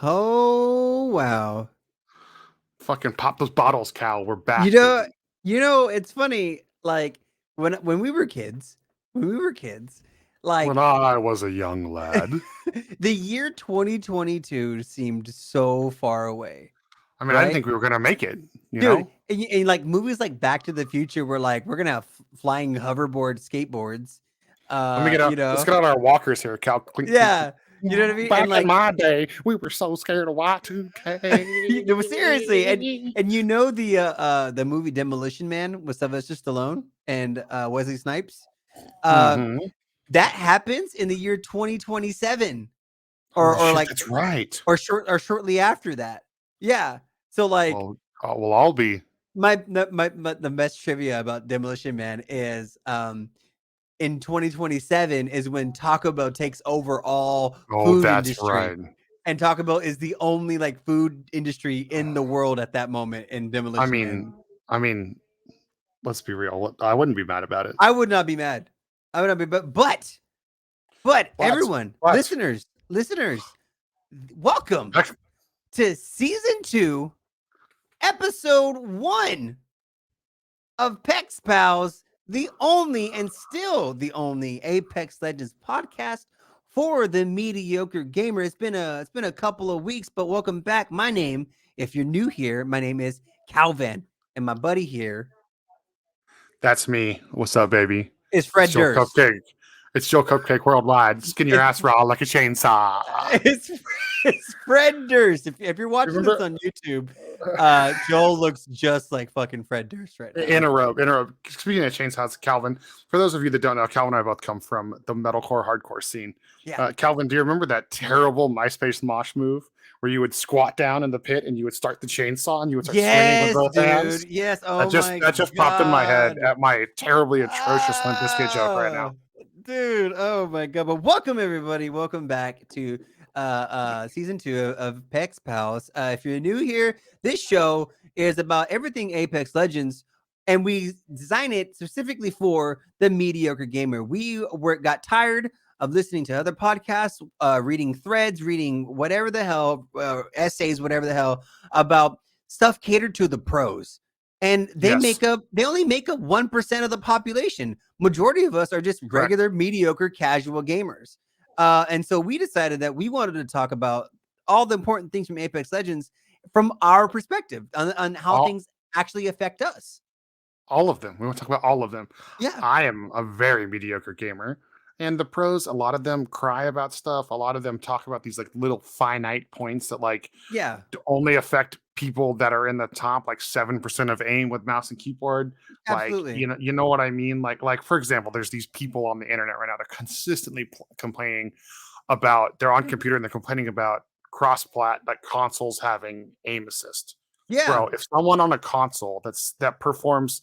Oh wow. Fucking pop those bottles, Cal. We're You back, know, baby. it's funny. Like when we were kids, When like I was a young lad. the year 2022 seemed so far away, I mean, I didn't right? think we were gonna make it, you Dude, know? and like movies like Back to the Future were like, we're gonna have flying hoverboard skateboards. Let me get out. You Let's know, get out our walkers here, Cal. Clink, clink, clink. yeah, you know what I mean? And Back in like, my day, we were so scared of Y2K. no, seriously, and the movie Demolition Man with Sylvester Stallone and Wesley Snipes. Uh, Mm-hmm. that happens in the year 2027, Holy or shit, like, that's right. or shortly after that. Yeah. So like, Well, we'll all be. the best trivia about Demolition Man is in 2027 is when Taco Bell takes over all Oh, food that's industry. right. And Taco Bell is the only like food industry in the world at that moment in I Demolition Man. mean, I mean, let's be real. I wouldn't be mad about it. I would not be mad. I would not be, but But, everyone, but, listeners, welcome next- to season 2, episode 1 of PexPals, the only and still the only Apex Legends podcast for the mediocre gamer. It's been a couple of weeks, but welcome back. My name, if you're new here, my name is CowVan, and my buddy here that's me. What's up, baby? is It's Fred Joe Durst. Cupcake. It's Joe Cupcake worldwide. Skin your It's ass raw like a chainsaw. it's, it's Fred Durst. If you're watching this Remember? on YouTube, Joel looks just like fucking Fred Durst right now. In a row. Speaking of chainsaws, Calvin, for those of you that don't know, Calvin and I both come from the metalcore hardcore scene. Yeah. Calvin, do you remember that terrible MySpace mosh move where you would squat down in the pit and you would start the chainsaw and you would start swinging with Yes, both hands? dude. Yes. That Oh just my that just popped in my head god. at my terribly atrocious Limp Bizkit joke right now. Dude, oh my god. But welcome everybody. Welcome back to season 2 of Pex Pals. If you're new here, this show is about everything Apex Legends, and we design it specifically for the mediocre gamer. We got tired of listening to other podcasts, reading threads, reading whatever the hell, essays, whatever the hell, about stuff catered to the pros. And they Yes. only make up 1% of the population. Majority of us are just regular, mediocre, casual gamers. And so we decided that we wanted to talk about all the important things from Apex Legends from our perspective on how things actually affect us. All of them. We want to talk about all of them. Yeah. I am a very mediocre gamer. And the pros, a lot of them cry about stuff. A lot of them talk about these like little finite points that like Yeah. only affect people that are in the top like 7% of aim with mouse and keyboard. Absolutely. Like, you know what I mean? Like for example, there's these people on the internet right now that are consistently complaining about they're on computer and they're complaining about cross-plat like consoles having aim assist. Yeah. Bro, if someone on a console that performs,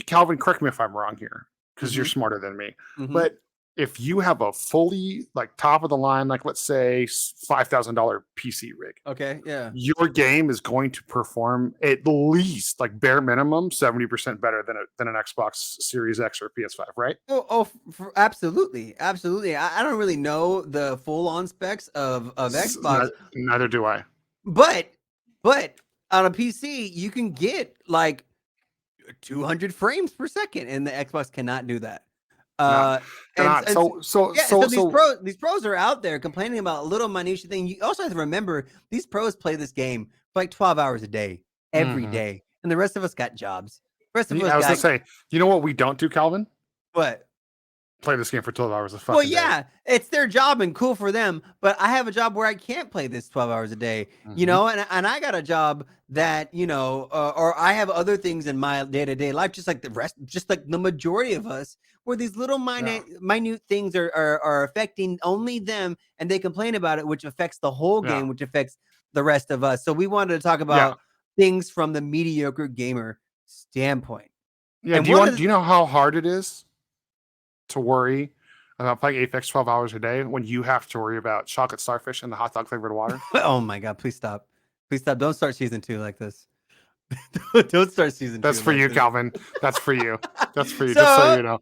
Calvin, correct me if I'm wrong here, because you're smarter than me. But if you have a fully like top of the line, like let's say $5,000 PC rig, okay, yeah, your game is going to perform at least like bare minimum 70% better than an Xbox Series X or PS5, right? Absolutely. I don't really know the full-on specs of Xbox. Neither do I. But on a PC, you can get like 200 frames per second, and the Xbox cannot do that. These pros are out there complaining about a little minutiae thing. You also have to remember these pros play this game for like 12 hours a day, every day, and the rest of us got jobs. I was gonna say, you know what we don't do, Calvin? What? Play this game for 12 hours a fucking well, yeah, day. It's their job and cool for them, but I have a job where I can't play this 12 hours a day, you know, and I got a job that, you know, or I have other things in my day-to-day life, just like the rest, just like the majority of us, where these little minute things are affecting only them, and they complain about it, which affects the whole game, which affects the rest of us. So we wanted to talk about things from the mediocre gamer standpoint. Yeah, do you know how hard it is to worry about playing Apex 12 hours a day when you have to worry about chocolate starfish and the hot dog flavored water? Oh my god, please stop. Please stop. Don't start season 2 like this. Don't start season 2. That's for you, Calvin. That's for you. That's for you. So, just so you know.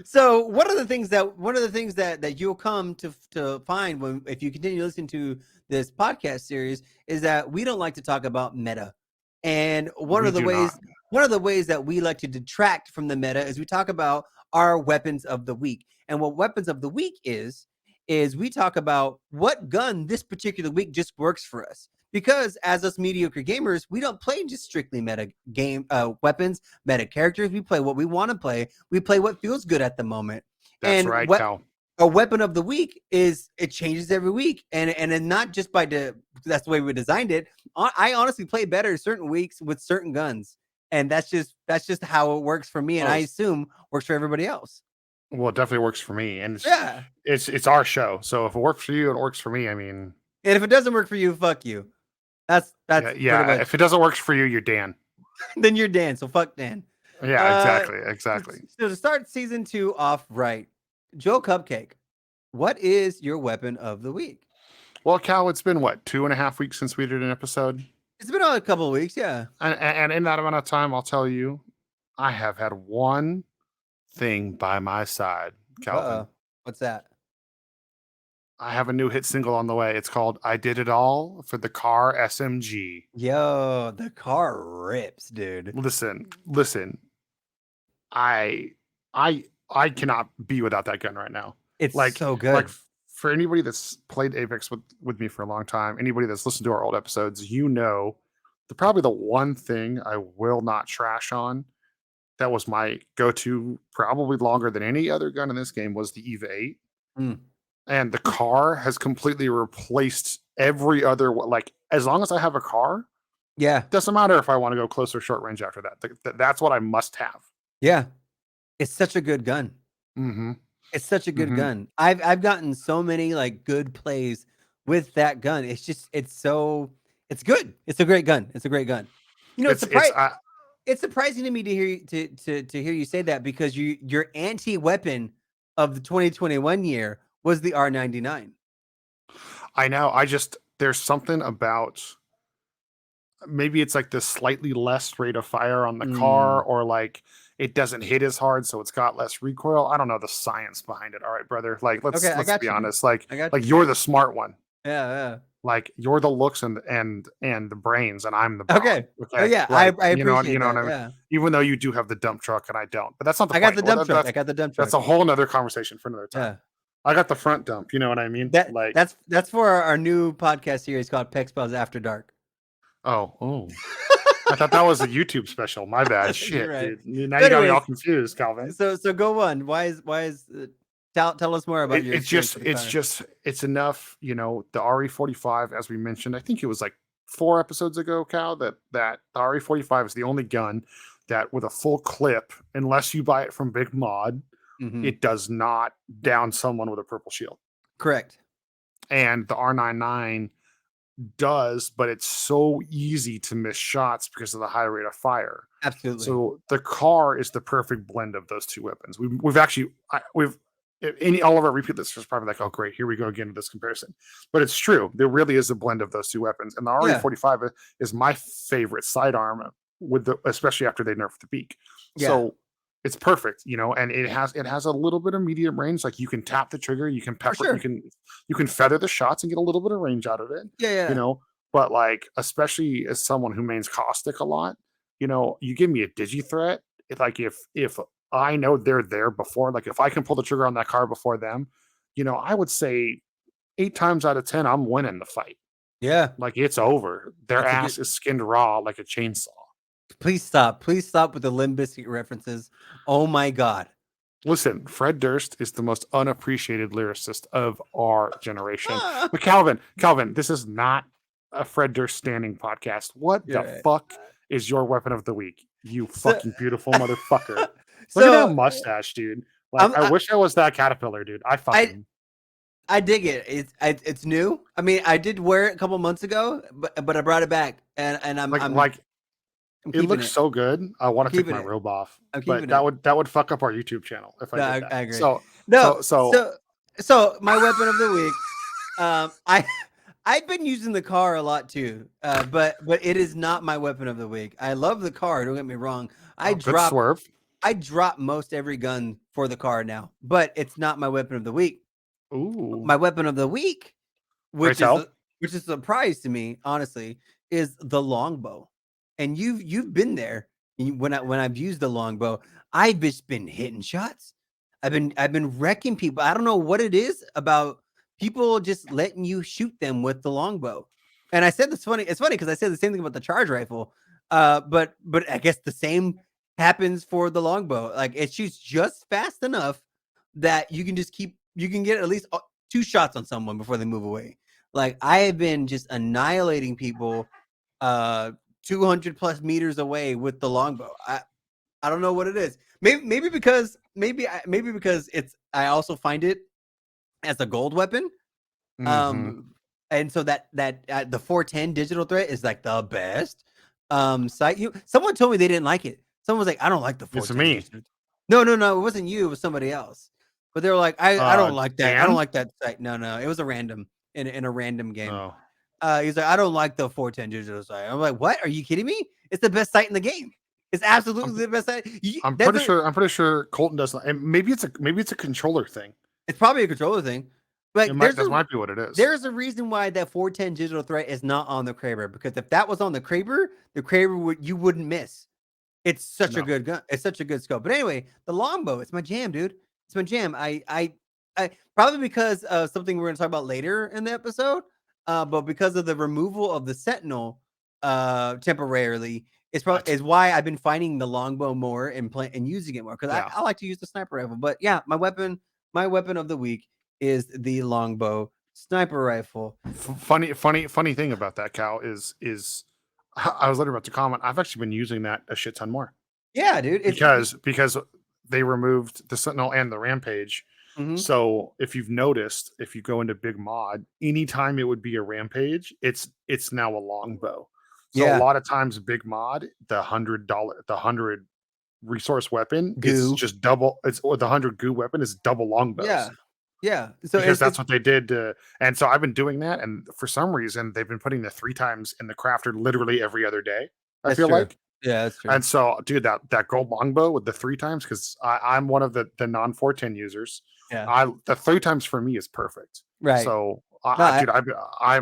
So one of the things that you'll come to find when if you continue listening to this podcast series is that we don't like to talk about meta. And one of the ways that we like to detract from the meta is we talk about our weapons of the week. And what weapons of the week is we talk about what gun this particular week just works for us. Because as us mediocre gamers, we don't play just strictly meta game weapons, meta characters. We play what we want to play. We play what feels good at the moment. That's right, Cal. A weapon of the week is it changes every week, and not just by that's the way we designed it. I honestly play better certain weeks with certain guns, and that's just how it works for me, and I assume works for everybody else. Well, it definitely works for me, and it's our show. So if it works for you, it works for me. I mean, and if it doesn't work for you, fuck you. That's yeah. If it doesn't work for you, you're Dan. Then you're Dan. So fuck Dan. Yeah, exactly. So to start season 2 off right, JoelCupcake, what is your weapon of the week? Well, Cal, it's been what 2.5 weeks since we did an episode. It's been a couple of weeks, yeah. And in that amount of time, I'll tell you, I have had one thing by my side, Calvin. What's that? I have a new hit single on the way. It's called "I Did It All" for the car SMG. Yo, the car rips, dude. Listen. I cannot be without that gun right now. It's like so good. Like for anybody that's played Apex with me for a long time, anybody that's listened to our old episodes, probably the one thing I will not trash on that was my go-to probably longer than any other gun in this game was the EVA 8. And the car has completely replaced every other, like, as long as I have a car, doesn't matter if I want to go close or short range after that. That's what I must have. Yeah. It's such a good gun. Mm-hmm. It's such a good gun. I've gotten so many like good plays with that gun. It's good. It's a great gun. You know, it's surprising to me to hear you say that because your anti-weapon of the 2021 year was the R99. I know. There's something about maybe it's like the slightly less rate of fire on the car, or like it doesn't hit as hard, so it's got less recoil. I don't know the science behind it. All right, brother. Like let's be honest. Like you're the smart one. Yeah. Like you're the looks and the brains, and I'm the brawn. Okay. Oh yeah, like, I appreciate you know that, what I mean. Yeah. Even though you do have the dump truck and I don't, but that's not the point. I got the dump truck. That's a whole nother conversation for another time. Yeah. I got the front dump. You know what I mean? That's for our new podcast series called PexPals After Dark. Oh. I thought that was a YouTube special. My bad. Shit, right. Dude. Now you got me all confused, Calvin. So go on. Why is tell us more about your it's enough, the RE45, as we mentioned, I think it was like 4 episodes ago, Cal, that the RE45 is the only gun that with a full clip, unless you buy it from Big Mod, it does not down someone with a purple shield. Correct. And the R99 does, but it's so easy to miss shots because of the high rate of fire. Absolutely. So the car is the perfect blend of those two weapons. All of our repeat listeners are probably like, oh great, here we go again with this comparison. But it's true. There really is a blend of those two weapons. And the RE45 is my favorite sidearm especially after they nerfed the beak. Yeah. So it's perfect, and it has a little bit of medium range. Like you can tap the trigger, you can pepper, you can feather the shots and get a little bit of range out of it. Yeah. But like, especially as someone who mains caustic a lot, you give me a digi threat. It's like if I know they're there before, like if I can pull the trigger on that car before them, I would say 8 times out of 10, I'm winning the fight. Yeah. Like it's over. Their ass is skinned raw like a chainsaw. Please stop with the Limp Bizkit references. Oh my God. Listen, Fred Durst is the most unappreciated lyricist of our generation. But Calvin, this is not a Fred Durst standing podcast. What the fuck is your weapon of the week? You fucking beautiful motherfucker. Look at that mustache, dude. Like, I wish I was that caterpillar, dude. I dig it. It's new. I mean, I did wear it a couple months ago, but I brought it back, and I'm it looks so good. I want to take my robe off, but that would fuck up our YouTube channel if I did that. I agree. So my weapon of the week, I've been using the car a lot too, but it is not my weapon of the week. I love the car. Don't get me wrong. I Oh, good drop swerve. most every gun for the car now, but it's not my weapon of the week. Ooh. My weapon of the week, Pray which is tell. a, which is a surprise to me, honestly, is the longbow. And you've been there when I've used the longbow. I've just been hitting shots. I've been wrecking people. I don't know what it is about people just letting you shoot them with the longbow. And I said this funny. It's funny because I said the same thing about the charge rifle. But I guess the same happens for the longbow. Like it shoots just fast enough that you can get at least 2 shots on someone before they move away. Like I have been just annihilating people 200 plus meters away with the longbow. I don't know what it is. Maybe because it's I also find it as a gold weapon. And so that the 410 digital threat is like the best sight. Someone told me they didn't like it. Someone was like, I don't like the 410 It's me. No, it wasn't you, it was somebody else. But they were like, I don't like that. Dan? I don't like that sight. No, it was a random in a random game. Oh. He's like, I don't like the 410 digital sight. I'm like, what? Are you kidding me? It's the best sight in the game. It's absolutely the best sight. I'm pretty sure Colton does not, and maybe it's a controller thing. It's probably a controller thing. But that might be what it is. There's a reason why that 410 digital threat is not on the Kraber, because if that was on the Kraber you wouldn't miss. It's such a good gun. It's such a good scope. But anyway, the longbow, it's my jam, dude. It's my jam. I probably because of something we're going to talk about later in the episode, but because of the removal of the Sentinel temporarily, is why I've been finding the longbow more and using it more, because I like to use the sniper rifle. But yeah, my weapon of the week is the longbow sniper rifle. Funny thing about that, Cal, is I was literally about to comment. I've actually been using that a shit ton more. Yeah, dude. Because they removed the Sentinel and the Rampage. Mm-hmm. So if you've noticed, if you go into big mod, anytime it would be a Rampage, it's now a longbow. So a lot of times, big mod, the $100 resource weapon is just double. Or the 100 goo weapon is double longbows. Yeah. So because that's what they did. And so I've been doing that. And for some reason, they've been putting the 3 times in the crafter literally every other day. I feel like. Yeah, that's true. And so, dude, that gold longbow with the 3 times, because I'm one of the non 410 users. Yeah. The 3 times for me is perfect. Right. So, dude, Calvin, I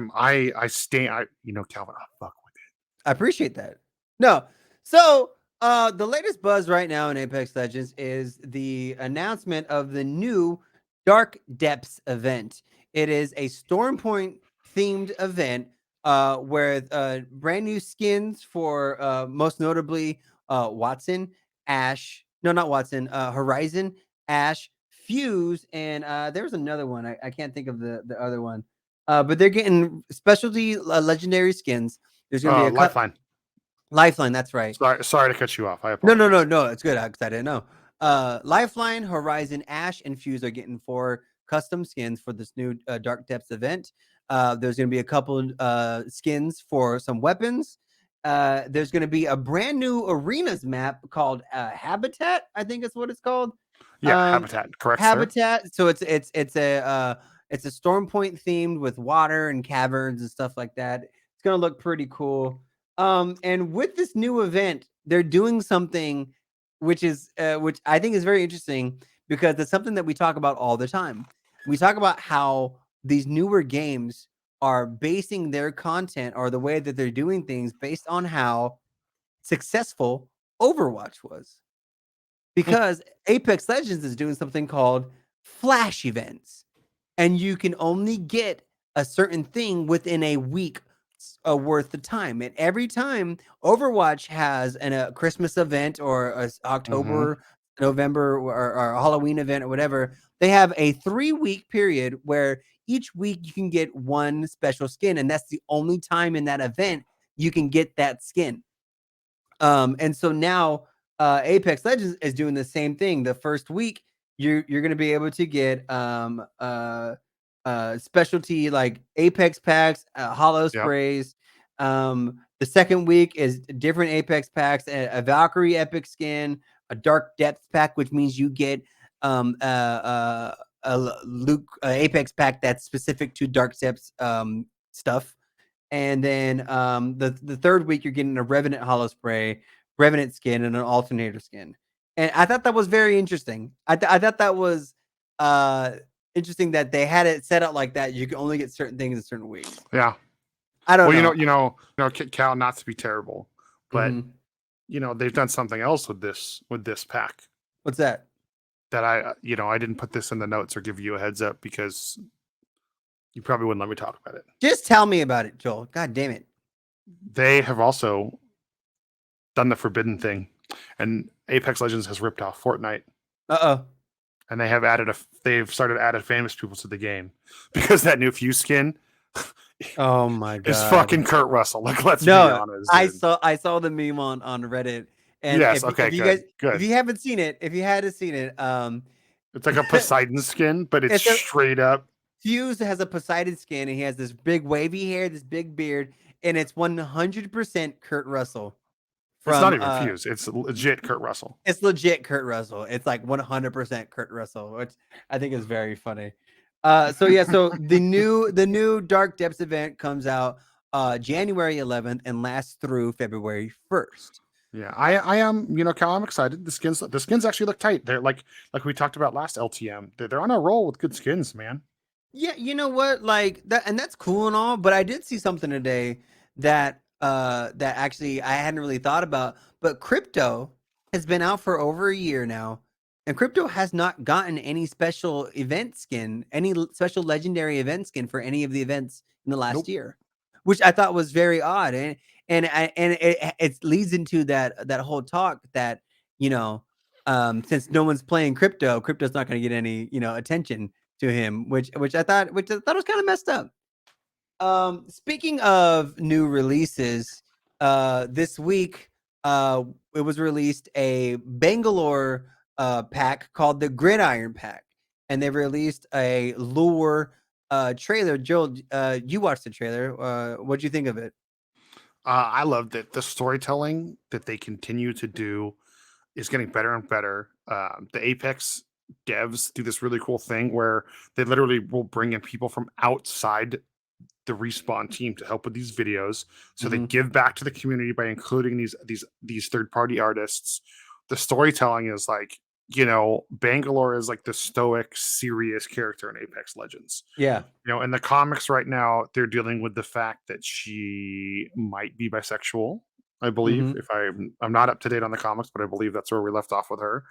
fuck with it. I appreciate that. No. So the latest buzz right now in Apex Legends is the announcement of the new Dark Depths event. It is a Stormpoint themed event where brand new skins for most notably Watson, Ash, no, not Watson, Horizon, Ash, Fuse, and there's another one. I can't think of the other one. But they're getting specialty legendary skins. There's going to be a Lifeline. Lifeline, that's right. Sorry to cut you off. I apologize. No, it's good because I didn't know. Lifeline, Horizon, Ash, and Fuse are getting 4 custom skins for this new Dark Depths event. There's going to be a couple skins for some weapons. There's going to be a brand new arenas map called Habitat, I think is what it's called. Yeah, Habitat, correct. Habitat. Sir. So it's a Stormpoint themed with water and caverns and stuff like that. It's going to look pretty cool. And with this new event, they're doing something which I think is very interesting, because it's something that we talk about all the time. We talk about how these newer games are basing their content or the way that they're doing things based on how successful Overwatch was. Because Apex Legends is doing something called flash events, and you can only get a certain thing within a week worth of time. And every time Overwatch has a Christmas event or a October, November, or a Halloween event or whatever, they have a 3-week period where each week you can get one special skin, and that's the only time in that event you can get that skin. And so now Apex Legends is doing the same thing. The first week you're going to be able to get specialty like Apex packs, hollow sprays. The second week is different Apex packs, a Valkyrie epic skin, a Dark Depths pack, which means you get a Luke Apex pack that's specific to Dark Depths stuff. And then the third week you're getting a Revenant Hollow Spray, Revenant skin, and an Alternator skin. And I thought that was very interesting. I thought that was interesting that they had it set up like that. You can only get certain things in certain weeks. Yeah. I don't know. You know, Cal, not to be terrible, but Mhm. they've done something else with this pack. What's that? That I didn't put this in the notes or give you a heads up because you probably wouldn't let me talk about it. Just tell me about it, Joel. God damn it. They have also done the forbidden thing, and Apex Legends has ripped off Fortnite. Uh-oh. And they've started added famous people to the game because that new Fuse skin. Oh my god. Is fucking Kurt Russell. Like, let's be honest. Dude. I saw the meme on Reddit. And yes, if you haven't seen it, it's like a Poseidon skin, but it's straight up. Fuse has a Poseidon skin, and he has this big wavy hair, this big beard, and it's 100% Kurt Russell. It's not even Fuse. It's legit Kurt Russell. It's legit Kurt Russell. It's like 100% Kurt Russell, which I think is very funny. So the new Dark Depths event comes out January 11th and lasts through February 1st. Yeah, I am, Cal, I'm excited. The skins actually look tight. They're like we talked about last LTM. They're on a roll with good skins, man. Yeah, you know what? Like that, and that's cool and all, but I did see something today that that actually I hadn't really thought about. But Crypto has been out for over a year now, and Crypto has not gotten any special event skin, any special legendary event skin for any of the events in the last year, which I thought was very odd. And it leads into that whole talk that since no one's playing Crypto's not going to get any attention to him, which I thought was kind of messed up. Speaking of new releases, this week it was released a Bangalore pack called the Gridiron pack, and they released a lore trailer. Joel, you watched the trailer. What'd you think of it? I loved it. The storytelling that they continue to do is getting better and better. The Apex devs do this really cool thing where they literally will bring in people from outside the Respawn team to help with these videos. So they give back to the community by including these third-party artists. The storytelling is like, Bangalore is like the stoic, serious character in Apex Legends. Yeah. In the comics right now, they're dealing with the fact that she might be bisexual, I believe. If I'm not up to date on the comics, but I believe that's where we left off with her.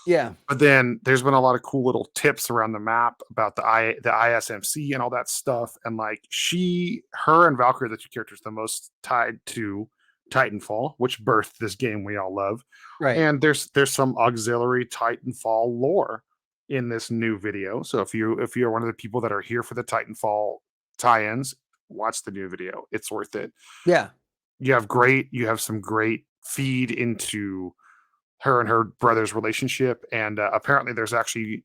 Yeah. But then there's been a lot of cool little tips around the map about the ISMC and all that stuff. And like her and Valkyrie are the two characters the most tied to Titanfall, which birthed this game we all love. Right. And there's some auxiliary Titanfall lore in this new video. So if you're one of the people that are here for the Titanfall tie-ins, watch the new video. It's worth it. Yeah. You have some great feed into her and her brother's relationship. And apparently there's actually,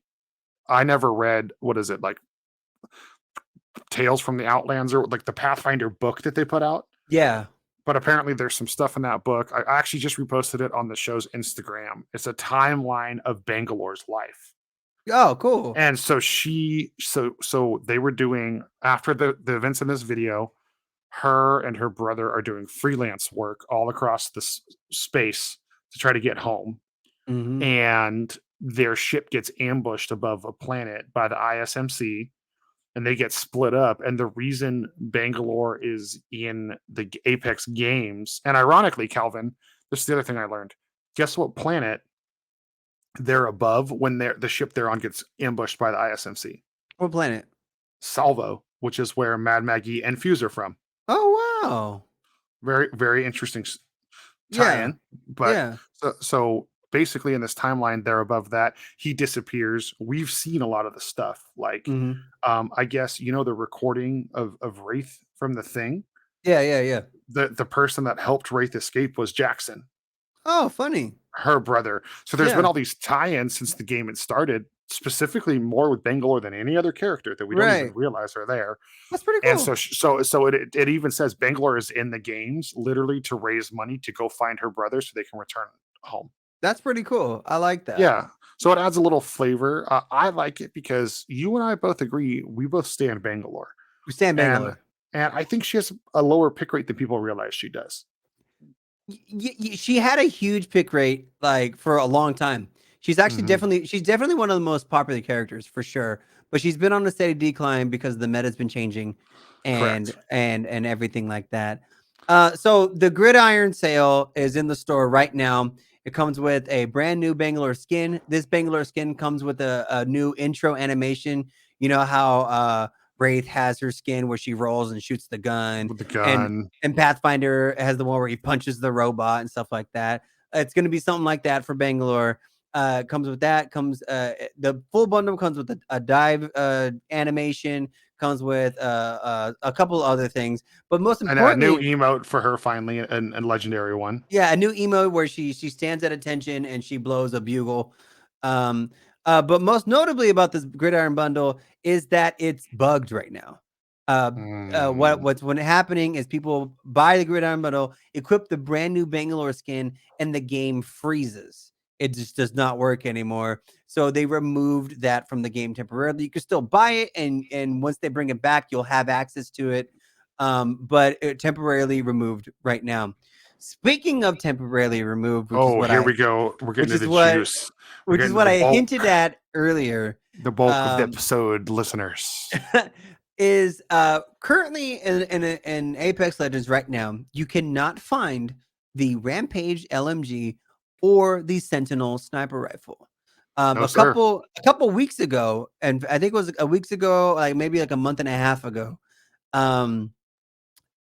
I never read, what is it, like Tales from the Outlands or like the Pathfinder book that they put out. Yeah. But apparently there's some stuff in that book. I actually just reposted it on the show's Instagram. It's a timeline of Bangalore's life. Oh, cool. And so so they were doing, after the events in this video, her and her brother are doing freelance work all across the space to try to get home. And their ship gets ambushed above a planet by the ISMC, and they get split up. And the reason Bangalore is in the Apex games, and ironically, Calvin, this is the other thing I learned. Guess what planet they're above when the ship they're on gets ambushed by the ISMC? What planet? Salvo, which is where Mad Maggie and Fuse are from. Oh, wow. Very, very interesting tie-in. But so basically in this timeline, they're above that. He disappears. We've seen a lot of the stuff. Like, I guess, the recording of Wraith from The Thing. Yeah. The person that helped Wraith escape was Jackson. Oh, funny. Her brother. So there's been all these tie-ins since the game had started, specifically more with Bangalore than any other character that we don't even realize are there. That's pretty cool. And so it even says Bangalore is in the games literally to raise money to go find her brother so they can return home. That's pretty cool. I like that. Yeah. So it adds a little flavor. I like it because you and I both agree we both stand Bangalore. We stand Bangalore. and I think she has a lower pick rate than people realize she does. She had a huge pick rate like for a long time. She's actually definitely one of the most popular characters for sure. But she's been on a steady decline because the meta's been changing, and everything like that. So the Gridiron sale is in the store right now. It comes with a brand new Bangalore skin. This Bangalore skin comes with a new intro animation. You know how Wraith has her skin where she rolls and shoots the gun, With the gun. and Pathfinder has the one where he punches the robot and stuff like that. It's going to be something like that for Bangalore. Comes with that. Comes the full bundle comes with a dive animation. Comes with a couple other things, but most importantly, and a new emote for her finally, and legendary one. Yeah, a new emote where she stands at attention and she blows a bugle. But most notably about this Gridiron bundle is that it's bugged right now. What's happening is people buy the Gridiron bundle, equip the brand new Bangalore skin, and the game freezes. It just does not work anymore. So they removed that from the game temporarily. You can still buy it, and once they bring it back, you'll have access to it. But it temporarily removed right now. Speaking of temporarily removed, we go. We're getting to the juice. Which is what I hinted at earlier. The bulk of the episode, listeners. Is currently in Apex Legends right now, you cannot find the Rampage LMG or the Sentinel sniper rifle. A couple weeks ago, and I think it was a weeks ago, like maybe like a month and a half ago, on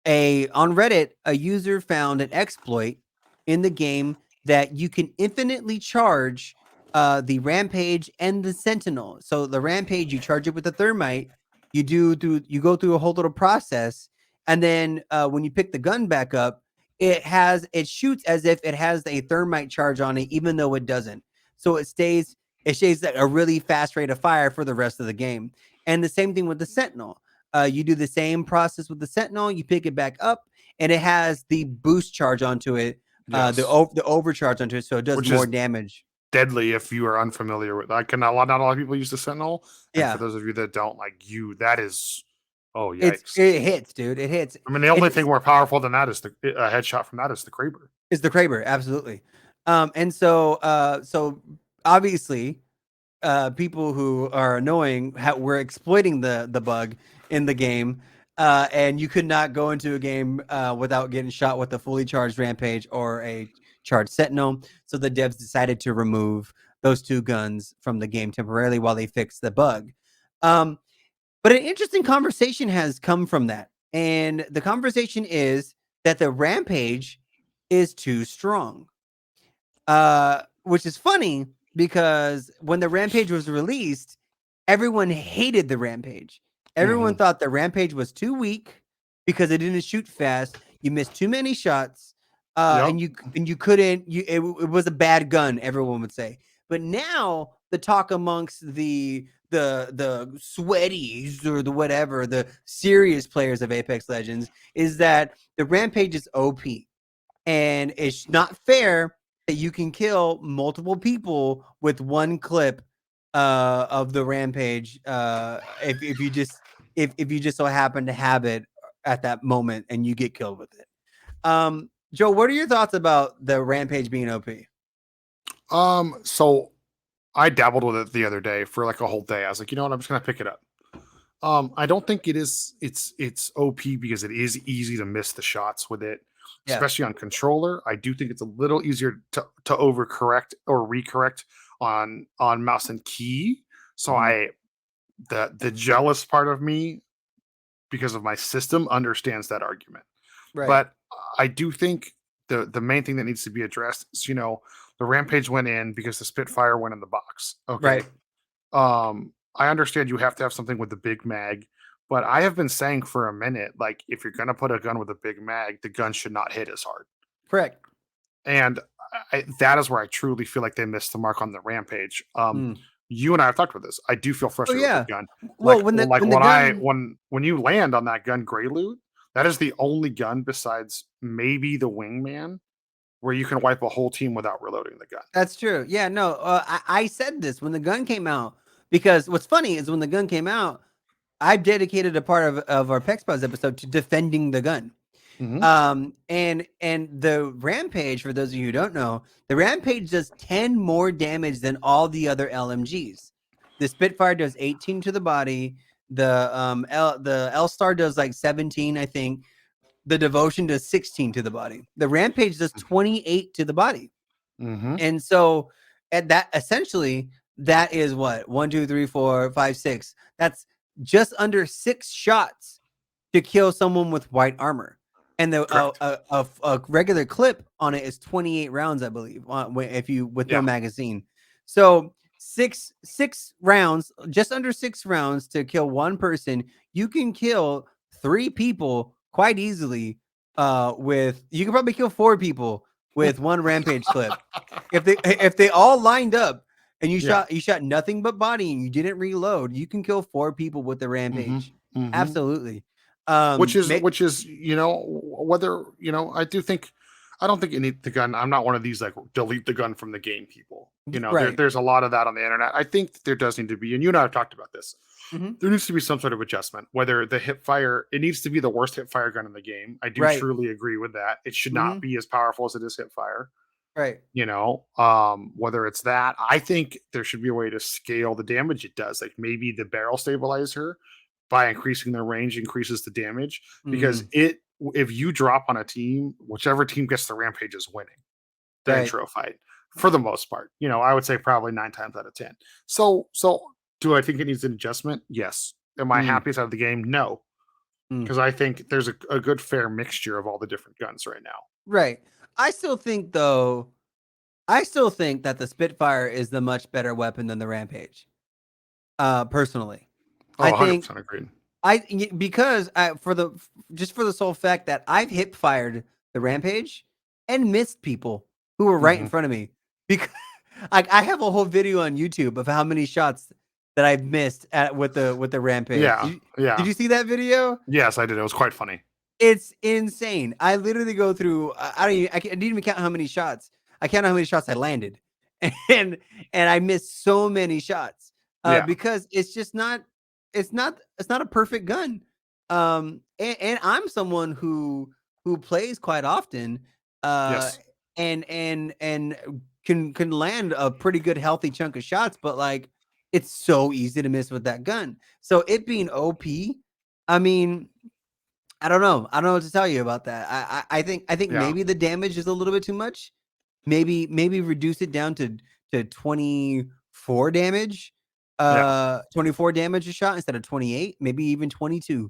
Reddit, a user found an exploit in the game that you can infinitely charge the Rampage and the Sentinel. So the Rampage, you charge it with the thermite. You go through a whole little process, and then when you pick the gun back up, it shoots as if it has a thermite charge on it, even though it doesn't. So it stays at a really fast rate of fire for the rest of the game. And the same thing with the Sentinel. You do the same process with the Sentinel. You pick it back up, and it has the boost charge onto it, the overcharge onto it, so it does more damage. Deadly if you are unfamiliar with. Not a lot of people use the Sentinel. And for those of you that don't, that is, oh yikes! It hits, dude. It hits. I mean, the only thing more powerful than that is a headshot from that is the Kraber. Is the Kraber, absolutely. And so obviously, people who are annoying were exploiting the bug in the game, and you could not go into a game without getting shot with a fully charged Rampage or a charged Sentinel. So the devs decided to remove those two guns from the game temporarily while they fix the bug. But an interesting conversation has come from that, and the conversation is that the Rampage is too strong, which is funny because when the Rampage was released, everyone hated the Rampage. Everyone thought the Rampage was too weak because it didn't shoot fast. You missed too many shots, and you couldn't. It was a bad gun. Everyone would say. But now the talk amongst the sweaties or the whatever, the serious players of Apex Legends, is that the Rampage is OP, and it's not fair that you can kill multiple people with one clip of the Rampage if you just so happen to have it at that moment and you get killed with it. Joe, what are your thoughts about the Rampage being OP? So I dabbled with it the other day for like a whole day. I was like, you know what, I'm just gonna pick it up. I don't think it's OP because it is easy to miss the shots with it, especially on controller. I do think it's a little easier to overcorrect or recorrect on mouse and key. So the jealous part of me, because of my system, understands that argument. Right. But I do think the main thing that needs to be addressed is, the Rampage went in because the Spitfire went in the box. Okay. Right. I understand you have to have something with the big mag, but I have been saying for a minute, like, if you're going to put a gun with a big mag, the gun should not hit as hard. Correct. And that is where I truly feel like they missed the mark on the Rampage. You and I have talked about this. I do feel frustrated with the gun. Well, when you land on that gun, Grey Loot, that is the only gun besides maybe the Wingman where you can wipe a whole team without reloading the gun. That's true. Yeah, no, I said this when the gun came out, because what's funny is when the gun came out, I've dedicated a part of our PexPals episode to defending the gun. And the Rampage, for those of you who don't know, the Rampage does 10 more damage than all the other LMGs. The Spitfire does 18 to the body. The L Star does like 17, I think. The Devotion does 16 to the body. The Rampage does 28 to the body. And so at that, essentially, that is what 1, 2, 3, 4, 5, 6. That's just under 6 shots to kill someone with white armor. And the a regular clip on it is 28 rounds, I believe, if you with no magazine. So six rounds, just under 6 rounds to kill one person. You can kill 3 people quite easily. You can probably kill 4 people with one Rampage clip. If they all lined up and you shot nothing but body and you didn't reload, you can kill 4 people with the Rampage. Absolutely. Which is whether I don't think you need the gun. I'm not one of these like delete the gun from the game people. There's a lot of that on the internet. I think there does need to be, and you and I have talked about this. There needs to be some sort of adjustment. Whether the hip fire, it needs to be the worst hip fire gun in the game. I do truly agree with that. It should not be as powerful as it is hip fire. Right. Whether it's that, I think there should be a way to scale the damage it does. Like maybe the barrel stabilizer, by increasing their range, increases the damage, because if you drop on a team, whichever team gets the Rampage is winning the intro fight for the most part. I would say probably 9 times out of 10. So do I think it needs an adjustment? Yes. Am I happiest out of the game? No, because I think there's a good fair mixture of all the different guns right now. Right. I still think that the Spitfire is the much better weapon than the Rampage. Personally. I think 100% agreed. For the sole fact that I've hip fired the Rampage and missed people who were right in front of me, because I have a whole video on YouTube of how many shots that I've missed with the Rampage. Did you see that video? Yes, I did. It was quite funny. It's insane. I literally go through. I didn't even count how many shots. I counted how many shots I landed, and I missed so many shots because it's just not. It's not a perfect gun. And I'm someone who plays quite often. And can land a pretty good healthy chunk of shots, but like it's so easy to miss with that gun. So it being OP, I mean, I don't know what to tell you about that. I think maybe the damage is a little bit too much. Maybe reduce it down to 24 damage. 24 damage a shot instead of 28, maybe even 22,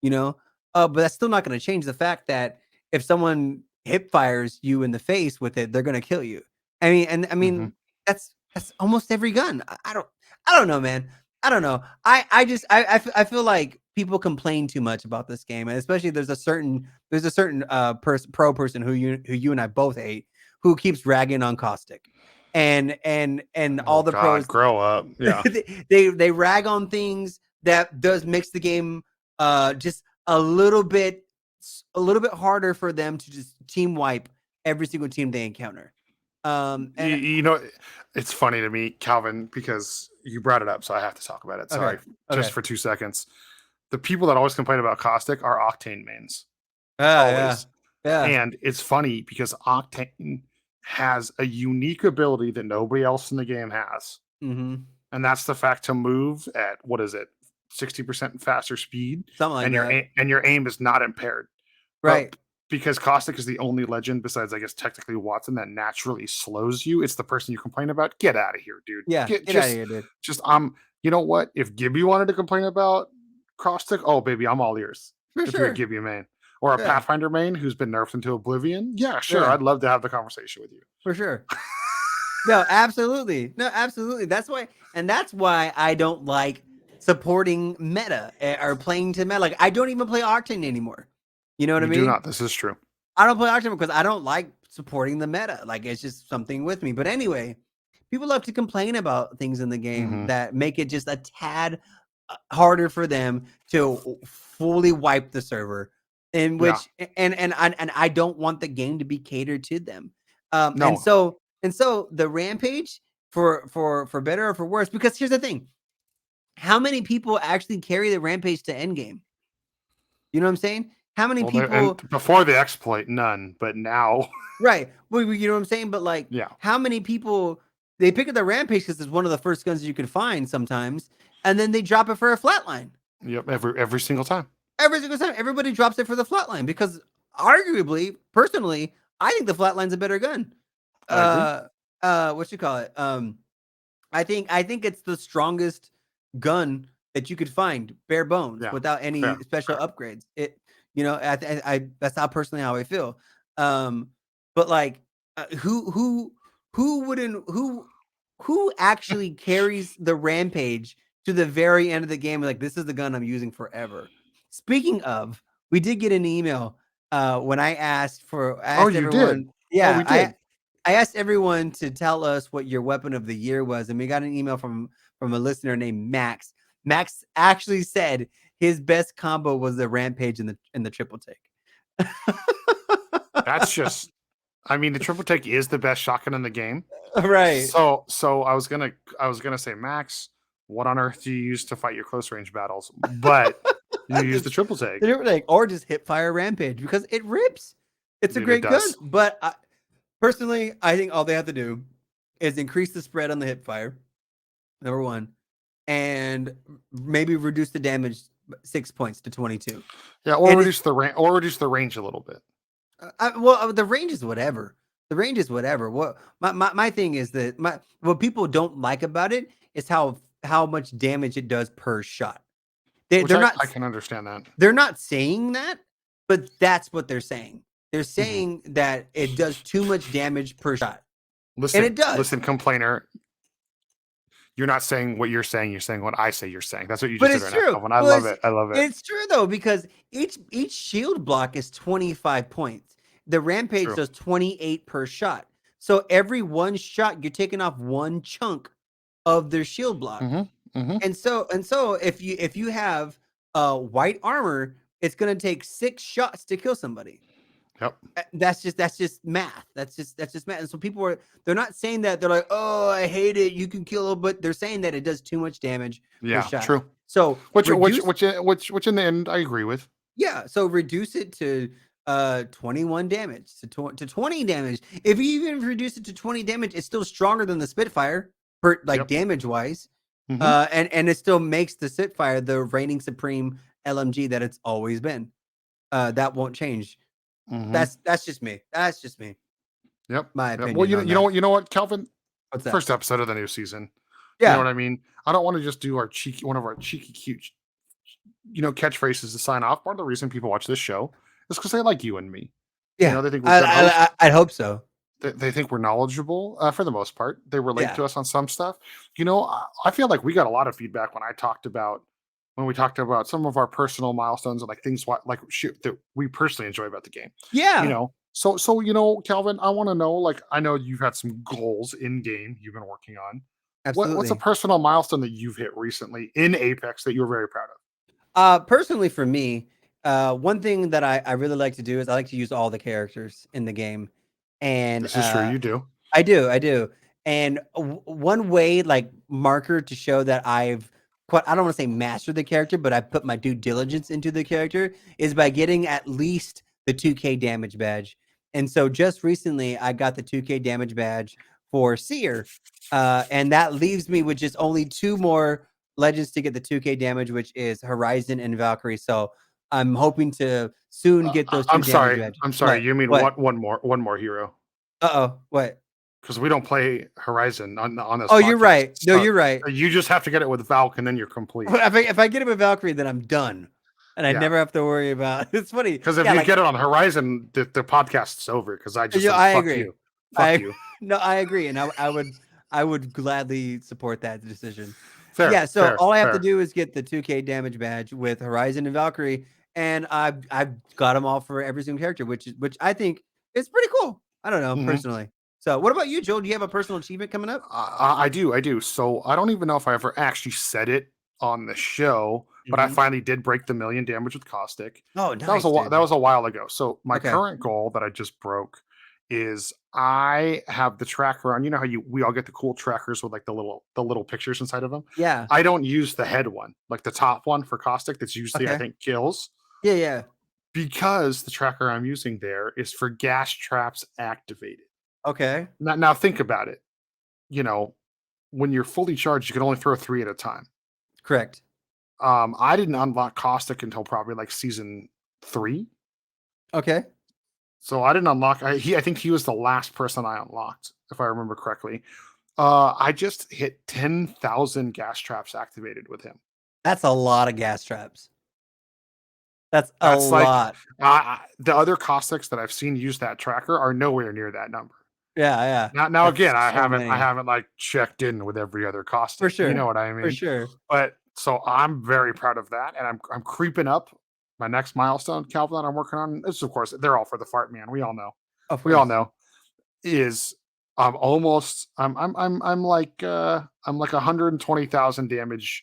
but that's still not going to change the fact that if someone hip fires you in the face with it, they're going to kill you. I mean, that's almost every gun. I don't know, man. I don't know. I feel like people complain too much about this game, and especially there's a certain pro person who you and I both hate, who keeps ragging on Caustic. And all the pros grow up. Yeah. they rag on things that does makes the game just a little bit harder for them to just team wipe every single team they encounter. And it's funny to me, CowVan, because you brought it up, so I have to talk about it. Sorry, just for 2 seconds. The people that always complain about Caustic are Octane mains. Always. Yeah. And it's funny because Octane has a unique ability that nobody else in the game has. And that's the fact to move at, 60% faster speed. Something like that. And your aim is not impaired. Right. But because Caustic is the only legend besides, I guess, technically Watson that naturally slows you. It's the person you complain about. Get out of here, dude. Yeah, get out of here, dude. You know what? If Gibby wanted to complain about Caustic, oh, baby, I'm all ears. If you're a Gibby main. Or a Pathfinder main who's been nerfed into oblivion. Yeah, sure. I'd love to have the conversation with you. For sure. No, absolutely. That's why I don't like supporting meta or playing to meta. Like, I don't even play Octane anymore. You know what I mean? Do not. This is true. I don't play Octane because I don't like supporting the meta. Like, it's just something with me. But anyway, people love to complain about things in the game that make it just a tad harder for them to fully wipe the server. In which and I don't want the game to be catered to them. And so the Rampage, for better or for worse, because here's the thing. how many people actually carry the Rampage to endgame? You know what I'm saying? How many people? And before the exploit, none, but now, right? Well, you know what I'm saying? But like, yeah, how many people they pick up the Rampage because it's one of the first guns you can find sometimes, and then they drop it for a flatline. Yep, every single time. Every single time, everybody drops it for the flatline because, arguably, personally, I think the flatline's a better gun. I agree. What you call it? I think it's the strongest gun that you could find, bare bones, without any special upgrades. It, you know, I that's how personally how I feel. But like, who wouldn't who actually carries the Rampage to the very end of the game? Like, this is the gun I'm using forever. Speaking of, we did get an email when I asked everyone. Did? Yeah, we did. I asked everyone to tell us what your weapon of the year was, and we got an email from a listener named Max. Max actually said his best combo was the Rampage and the triple take. That's just, I mean, the triple take is the best shotgun in the game, right? So I was gonna say, Max, what on earth do you use to fight your close range battles? But you use the triple take, or just hip fire Rampage because it rips. It's a great gun, but personally, I think all they have to do is increase the spread on the hip fire, number one, and maybe reduce the damage 6 points to 22. Yeah, or reduce the range a little bit. Well, the range is whatever. The range is whatever. What my thing is that what people don't like about it is how much damage it does per shot. They're not. I can understand that. They're not saying that, but that's what they're saying. They're saying that it does too much damage per shot. Listen, and it does. Listen, complainer. You're not saying what you're saying. You're saying what I say you're saying. That's what you just said right now. And I love it. I love it. It's true though, because each shield block is 25 points. The Rampage does 28 per shot. So every one shot, you're taking off one chunk of their shield block. And so if you have white armor, it's gonna take 6 shots to kill somebody. Yep. That's just math. That's just math. And so they're not saying that. They're like, oh, I hate it. You can kill it, but they're saying that it does too much damage. Yeah, per shot. True. So which in the end I agree with. Yeah. So reduce it to 21 damage to 20 damage. If you even reduce it to 20 damage, it's still stronger than the Spitfire, damage wise. And it still makes the Spitfire the reigning supreme LMG that it's always been. That won't change. That's just me. That's just me. Yep. My opinion. Well, you know what, Calvin? What's that? First episode of the new season. Yeah. You know what I mean? I don't want to just do one of our cheeky cute, catchphrases to sign off. Part of the reason people watch this show is because they like you and me. Yeah. They think I'd hope so. They think we're knowledgeable for the most part. They relate to us on some stuff. I feel like we got a lot of feedback when we talked about some of our personal milestones and like things that we personally enjoy about the game. Yeah. So Calvin, I want to know, I know you've had some goals in game you've been working on. Absolutely. What's a personal milestone that you've hit recently in Apex that you're very proud of? Personally, for me, one thing that I really like to do is I like to use all the characters in the game. And this is true. You do. I do. And one way, marker to show that I don't want to say mastered the character, but I put my due diligence into the character is by getting at least the 2K damage badge. And so just recently I got the 2K damage badge for Seer. And that leaves me with just only 2 more legends to get the 2K damage, which is Horizon and Valkyrie. So I'm hoping to soon get those 2 damage badges. I'm sorry. You mean what? One more hero. What? Because we don't play Horizon on this. Oh, podcast. You're right. No, you're right. You just have to get it with Valk, and then you're complete. If I get it with Valkyrie, then I'm done, and I never have to worry about. It's funny because if you get it on Horizon, the podcast's over. Because I just I agree. You. Fuck you. No, I agree, and I would gladly support that decision. Fair, yeah. So fair, all I have to do is get the 2K damage badge with Horizon and Valkyrie, and I've got them all for every single character, which I think is pretty cool. I don't know personally. So what about you, Joel? Do you have a personal achievement coming up? I do. So I don't even know if I ever actually said it on the show, but I finally did break the 1 million damage with Caustic. Oh, nice. That was a while ago. So my current goal that I just broke is I have the tracker on. You know how we all get the cool trackers with like the little pictures inside of them. Yeah. I don't use the head one, like the top one for caustic. That's usually I think kills. Yeah. Because the tracker I'm using there is for gas traps activated. Okay. Now think about it. You know, when you're fully charged, you can only throw 3 at a time. Correct. I didn't unlock caustic until probably like season 3. Okay. So I didn't unlock. I think he was the last person I unlocked, if I remember correctly. I just hit 10,000 gas traps activated with him. That's a lot of gas traps. That's a lot. The other caustics that I've seen use that tracker are nowhere near that number. Yeah. Now again, I haven't like checked in with every other caustic. For sure. You know what I mean? For sure. But so I'm very proud of that, and I'm creeping up. My next milestone, CowVan, that I'm working on. This, of course, they're all for the fart man. We all know. We all know. Is I'm like 120,000 damage.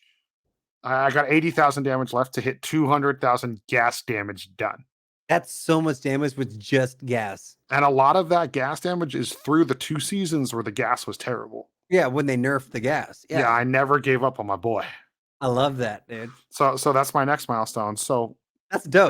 I got 80,000 damage left to hit 200,000 gas damage done. That's so much damage with just gas. And a lot of that gas damage is through the 2 seasons where the gas was terrible. Yeah, when they nerfed the gas. Yeah, I never gave up on my boy. I love that, dude. So that's my next milestone. So that's dope.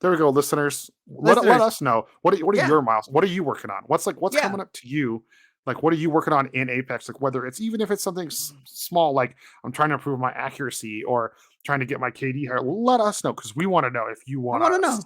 There we go, listeners. Let us know. What are your milestones? What are you working on? What's coming up to you? Like, what are you working on in Apex? Like, whether it's even if it's something small, like I'm trying to improve my accuracy or trying to get my KD higher. Let us know, because we want to know if you want to know.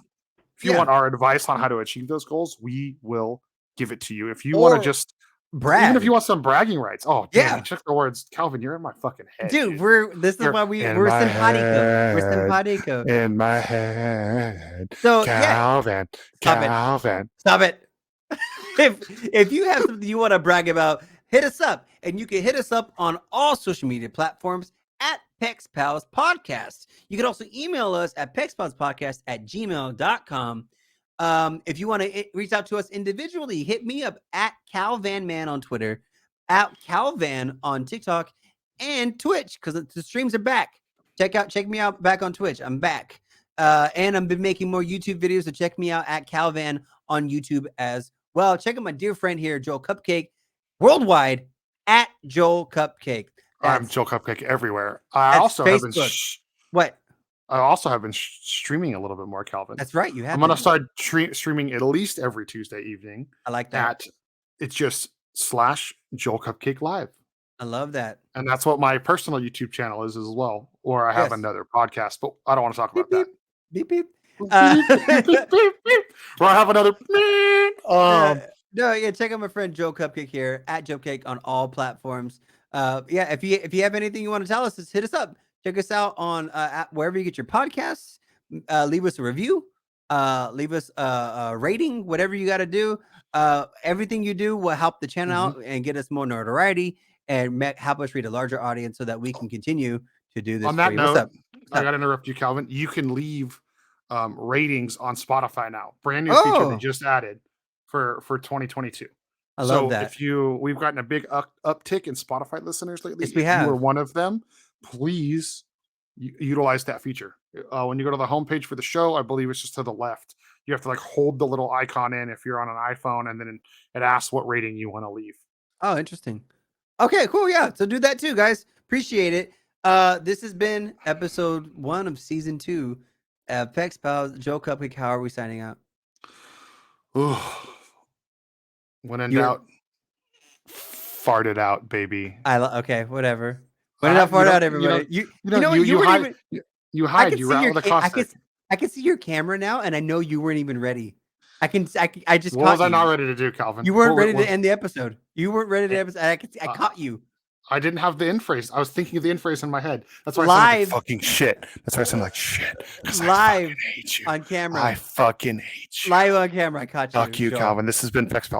If you want our advice on how to achieve those goals, we will give it to you. If you want to just brag, even if you want some bragging rights. Oh, damn, check the words. CowVan, you're in my fucking head. Dude, we're simpatico. We're simpatico. In my head. So CowVan. Stop it. If you have something you want to brag about, hit us up. And you can hit us up on all social media platforms at PexPals Podcast. You can also email us at PexPalsPodcast@gmail.com. If you want to reach out to us individually, hit me up at CowVanMan on Twitter, at CowVan on TikTok, and Twitch, because the streams are back. Check me out back on Twitch. I'm back. And I've been making more YouTube videos, so check me out at CowVan on YouTube as well. Check out my dear friend here, JoelCupcake, worldwide at JoelCupcake. I'm JoelCupcake everywhere. I also have been streaming a little bit more, CowVan. That's right. You have. I'm going to start streaming at least every Tuesday evening. I like that. It's just /JoelCupcake Live. I love that. And that's what my personal YouTube channel is as well. Or I have another podcast, but I don't want to talk about that. Beep, beep. Or I have another. Check out my friend JoelCupcake here at JoelCupcake on all platforms. If you have anything you want to tell us, just hit us up. Check us out on wherever you get your podcasts. Leave us a review. Leave us a rating. Whatever you got to do. Everything you do will help the channel out and get us more notoriety and help us reach a larger audience so that we can continue to do this. On that note, I got to interrupt you, CowVan. You can leave ratings on Spotify now. Brand new feature they just added for 2022. I love that. We've gotten a big uptick in Spotify listeners lately. Yes, we have. If you were one of them, please utilize that feature. When you go to the homepage for the show, I believe it's just to the left. You have to like hold the little icon in if you're on an iPhone, and then it asks what rating you want to leave. Oh, interesting. Okay, cool. Yeah. So do that too, guys. Appreciate it. This has been episode 1 of season 2 of PexPals. JoelCupcake, how are we signing out? When in doubt, fart it out, baby. Okay, whatever. When in doubt, fart out, everybody. You hide. You rattle the caustic. I can see your camera now, and I know you weren't even ready. What was I not ready to do, CowVan? You weren't ready to end the episode. You weren't ready to end the episode. I caught you. I didn't have the end phrase. I was thinking of the end phrase in my head. That's why I sounded like fucking shit. That's why I sounded like shit. Live hate you. On camera. I fucking hate you. Live on camera. I caught you. Fuck you, CowVan. This has been PexPals.